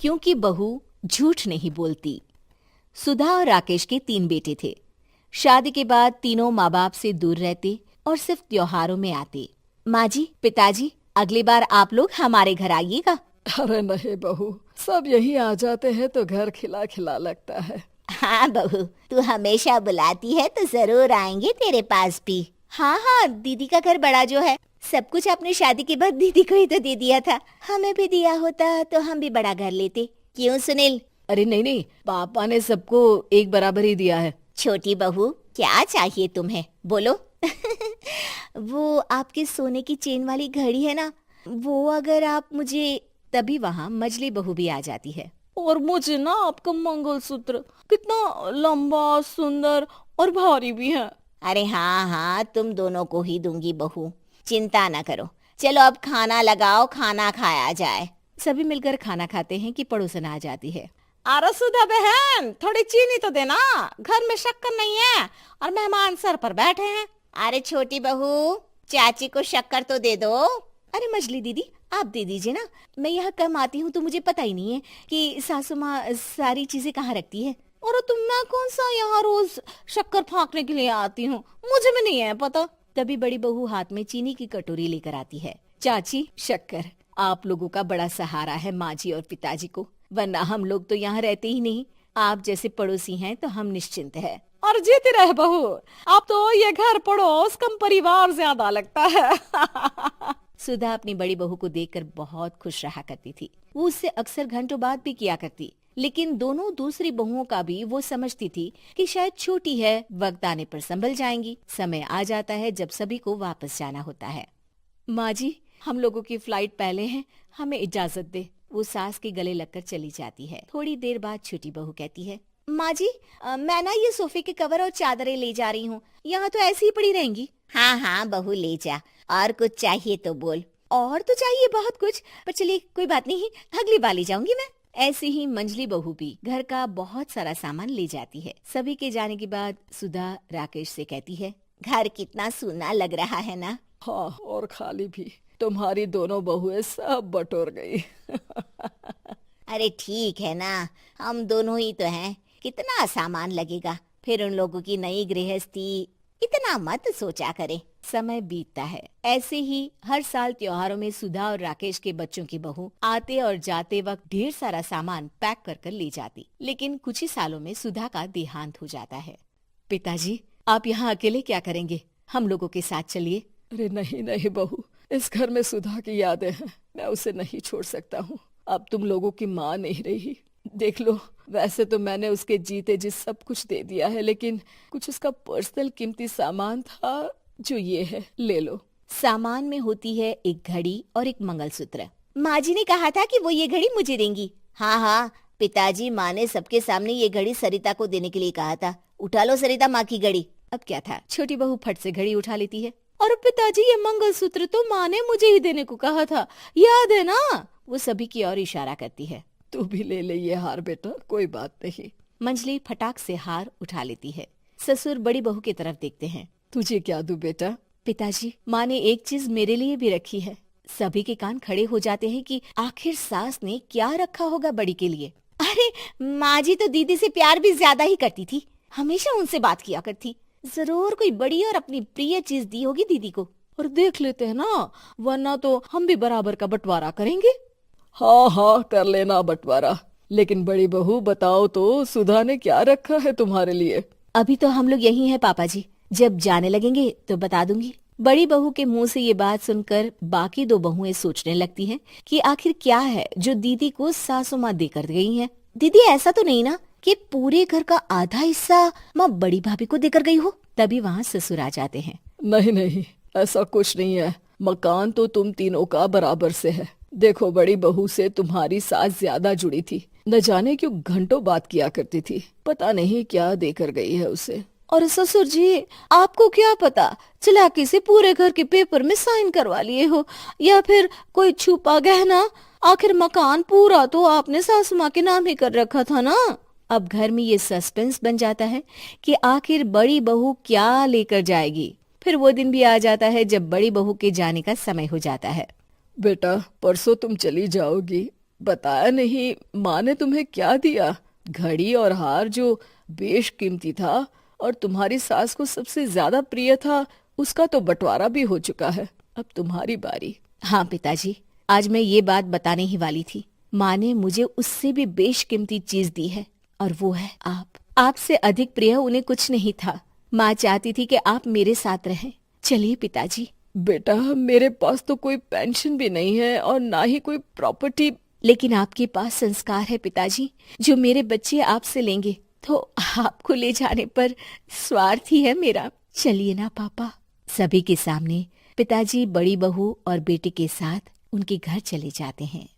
क्योंकि बहू झूठ नहीं बोलती। सुधा और राकेश के 3 बेटे थे। शादी के बाद तीनों माँ बाप से दूर रहते और सिर्फ त्योहारों में आते। माँ जी, पिताजी, अगली बार आप लोग हमारे घर आइएगा। अरे नहीं बहू, सब यही आ जाते हैं तो घर खिला खिला लगता है। हाँ बहू, तू हमेशा बुलाती है तो जरूर आएंगे तेरे पास भी। हाँ हाँ, दीदी का घर बड़ा जो है, सब कुछ आपने शादी के बाद दीदी को ही तो दे दिया था। हमें भी दिया होता तो हम भी बड़ा घर लेते। क्यों सुनील? अरे नहीं नहीं, पापा ने सबको एक बराबर ही दिया है। छोटी बहू, क्या चाहिए तुम्हें, बोलो। वो आपके सोने की चेन वाली घड़ी है ना, वो अगर आप मुझे, तभी वहाँ मजली बहू भी आ जाती है। और मुझे ना आपका मंगलसूत्र कितना लंबा, सुंदर और भारी भी है। अरे हाँ हाँ, तुम दोनों को ही दूंगी बहू, चिंता ना करो। चलो अब खाना लगाओ, खाना खाया जाए। सभी मिलकर खाना खाते हैं कि पड़ोसन आ जाती है। अरे सुधा बहन, थोड़ी चीनी तो देना, घर में शक्कर नहीं है और मेहमान सर पर बैठे हैं। अरे छोटी बहू, चाची को शक्कर तो दे दो। अरे मजली दीदी, आप दे दीजिए ना, मैं यहाँ कम आती हूँ तो मुझे पता ही नहीं है कि सासू माँ सारी चीजें कहाँ रखती है। और तुम, मैं कौन सा यहाँ रोज शक्कर फाँकने के लिए आती हूँ, मुझे भी नहीं है पता। तभी बड़ी बहू हाथ में चीनी की कटोरी लेकर आती है। चाची, शक्कर आप लोगों का बड़ा सहारा है माँ जी और पिताजी को, वरना हम लोग तो यहाँ रहते ही नहीं। आप जैसे पड़ोसी हैं तो हम निश्चिंत है। और जीती रहे बहू, अब तो ये घर पड़ोस कम परिवार ज्यादा लगता है। सुधा अपनी बड़ी बहू को देखकर बहुत खुश रहा करती थी। वो उससे अक्सर घंटों बात भी किया करती, लेकिन दोनों दूसरी बहुओं का भी वो समझती थी कि शायद छोटी है, वक्त आने पर संभल जाएंगी। समय आ जाता है जब सभी को वापस जाना होता है। माँ जी, हम लोगों की फ्लाइट पहले है, हमें इजाजत दे। वो सास के गले लगकर चली जाती है। थोड़ी देर बाद छोटी बहू कहती है, माँ जी, मैं ना ये सोफे के कवर और चादरें ले जा रही हूँ, यहाँ तो ऐसी ही पड़ी रहेंगी। हाँ हाँ बहू, ले जा, और कुछ चाहिए तो बोल। और तो चाहिए बहुत कुछ, पर चलिए कोई बात नहीं, अगली बार ले जाऊंगी मैं। ऐसे ही मंजली बहू भी घर का बहुत सारा सामान ले जाती है। सभी के जाने के बाद सुधा राकेश से कहती है, घर कितना सूना लग रहा है ना। हाँ, और खाली भी। तुम्हारी दोनों बहुएं सब बटोर गई। अरे ठीक है ना, हम दोनों ही तो हैं, कितना सामान लगेगा, फिर उन लोगों की नई गृहस्थी, इतना मत सोचा करे। समय बीतता है। ऐसे ही हर साल त्योहारों में सुधा और राकेश के बच्चों की बहू आते और जाते वक्त ढेर सारा सामान पैक कर कर ले जाती। लेकिन कुछ ही सालों में सुधा का देहांत हो जाता है। पिताजी, आप यहाँ अकेले क्या करेंगे? हम लोगों के साथ चलिए। अरे नहीं नहीं बहू, इस घर में सुधा की यादें हैं, मैं उसे नहीं छोड़ सकता हूँ। अब तुम लोगों की माँ नहीं रही। देख लो, वैसे तो मैंने उसके जीते जी सब कुछ दे दिया है, लेकिन कुछ उसका पर्सनल कीमती सामान था जो ये है, ले लो। सामान में होती है एक घड़ी और एक मंगलसूत्र। माँ जी ने कहा था कि वो ये घड़ी मुझे देंगी। हाँ हाँ, पिताजी, माँ ने सबके सामने ये घड़ी सरिता को देने के लिए कहा था। उठा लो सरिता माँ की घड़ी। अब क्या था, छोटी बहू फट से घड़ी उठा लेती है। और पिताजी, ये मंगलसूत्र तो माँ ने मुझे ही देने को कहा था, याद है ना? वो सभी की ओर इशारा करती है। तू भी ले ले ये हार बेटा, कोई बात नहीं। मंजली फटाक से हार उठा लेती है। ससुर बड़ी बहू की तरफ देखते हैं। तुझे क्या दूं बेटा? पिताजी, माँ ने एक चीज मेरे लिए भी रखी है। सभी के कान खड़े हो जाते हैं कि आखिर सास ने क्या रखा होगा बड़ी के लिए। अरे माँ जी तो दीदी से प्यार भी ज्यादा ही करती थी, हमेशा उनसे बात किया करती। जरूर कोई बड़ी और अपनी प्रिय चीज दी होगी दीदी को। और देख लेते हैं ना, वरना तो हम भी बराबर का बंटवारा करेंगे। हाँ हाँ, कर लेना बंटवारा। लेकिन बड़ी बहू, बताओ तो, सुधा ने क्या रखा है तुम्हारे लिए? अभी तो हम लोग यही हैं पापा जी, जब जाने लगेंगे तो बता दूंगी। बड़ी बहू के मुंह से ये बात सुनकर बाकी दो बहुएं सोचने लगती हैं कि आखिर क्या है जो दीदी को सासू माँ देकर गई है। दीदी, ऐसा तो नहीं ना कि पूरे घर का आधा हिस्सा माँ बड़ी भाभी को देकर गई हो? तभी वहाँ ससुर आ जाते हैं। नहीं नहीं, ऐसा कुछ नहीं है। मकान तो तुम तीनों का बराबर से है। देखो, बड़ी बहू से तुम्हारी सास ज्यादा जुड़ी थी, न जाने क्यों घंटों बात किया करती थी। पता नहीं क्या देकर गई है उसे। और ससुर जी, आपको क्या पता, चालाकी से पूरे घर के पेपर में साइन करवा लिए हो, या फिर कोई छुपा गहना। आखिर मकान पूरा तो आपने सासू माँ के नाम ही कर रखा था ना। अब घर में ये सस्पेंस बन जाता है कि आखिर बड़ी बहू क्या लेकर जाएगी। फिर वो दिन भी आ जाता है जब बड़ी बहू के जाने का समय हो जाता है। बेटा, परसों तुम चली जाओगी, बताया नहीं, माँ ने तुम्हें क्या दिया? घड़ी और हार जो बेशकीमती था और तुम्हारी सास को सबसे ज्यादा प्रिय था, उसका तो बंटवारा भी हो चुका है। अब तुम्हारी बारी। हाँ पिताजी, आज मैं ये बात बताने ही वाली थी। माँ ने मुझे उससे भी बेशकीमती चीज दी है और वो है आप। आपसे अधिक प्रिय उन्हें कुछ नहीं था। माँ चाहती थी कि आप मेरे साथ रहें। चलिए पिताजी। बेटा, मेरे पास तो कोई पेंशन भी नहीं है और ना ही कोई प्रॉपर्टी। लेकिन आपके पास संस्कार है पिताजी, जो मेरे बच्चे आपसे लेंगे, तो आपको ले जाने पर स्वार्थ ही है मेरा। चलिए ना पापा। सभी के सामने पिताजी बड़ी बहू और बेटे के साथ उनके घर चले जाते हैं।